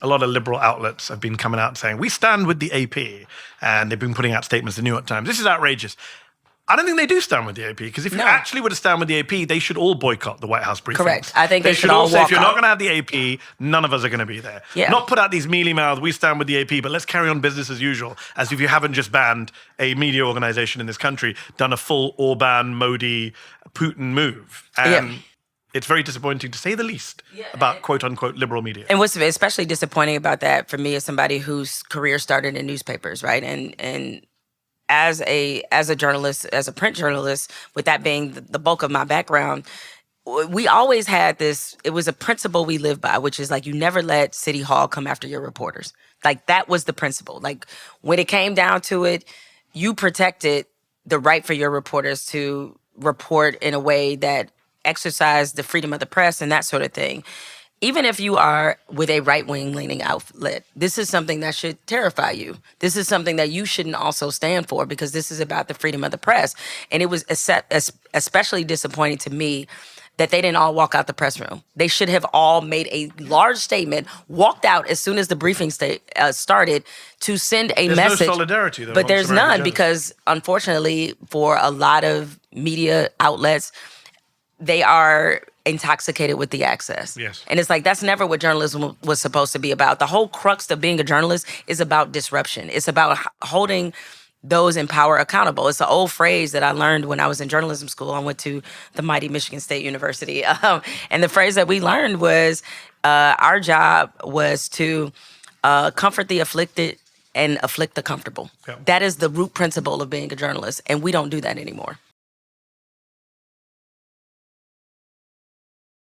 a lot of liberal outlets have been coming out saying, we stand with the AP. And they've been putting out statements in the New York Times. This is outrageous. I don't think they do stand with the AP, because if you actually were to stand with the AP, they should all boycott the White House briefings. Correct. I think they should all say, walk if you're out. not going to have the AP, none of us are going to be there. Yeah. Not put out these mealy-mouthed, we stand with the AP, but let's carry on business as usual, as if you haven't just banned a media organization in this country, done a full Orban, Modi, Putin move. And it's very disappointing, to say the least, about quote-unquote liberal media. And what's especially disappointing about that for me is somebody whose career started in newspapers, right? And as a journalist, as a print journalist, with that being the bulk of my background, we always had this, it was a principle we lived by, which is like, you never let City Hall come after your reporters. Like, that was the principle. Like, when it came down to it, you protected the right for your reporters to report in a way that exercised the freedom of the press and that sort of thing. Even if you are with a right-wing leaning outlet, this is something that should terrify you. This is something that you shouldn't also stand for, because this is about the freedom of the press. And it was especially disappointing to me that they didn't all walk out the press room. They should have all made a large statement, walked out as soon as the briefing started, to send a message. There's no solidarity, though. But there's none, because unfortunately for a lot of media outlets, they are intoxicated with the access. Yes. And it's like, that's never what journalism was supposed to be about. The whole crux of being a journalist is about disruption. It's about holding those in power accountable. It's an old phrase that I learned when I was in journalism school. I went to the mighty Michigan State University. And the phrase that we learned was, our job was to comfort the afflicted and afflict the comfortable. Yeah. That is the root principle of being a journalist. And we don't do that anymore.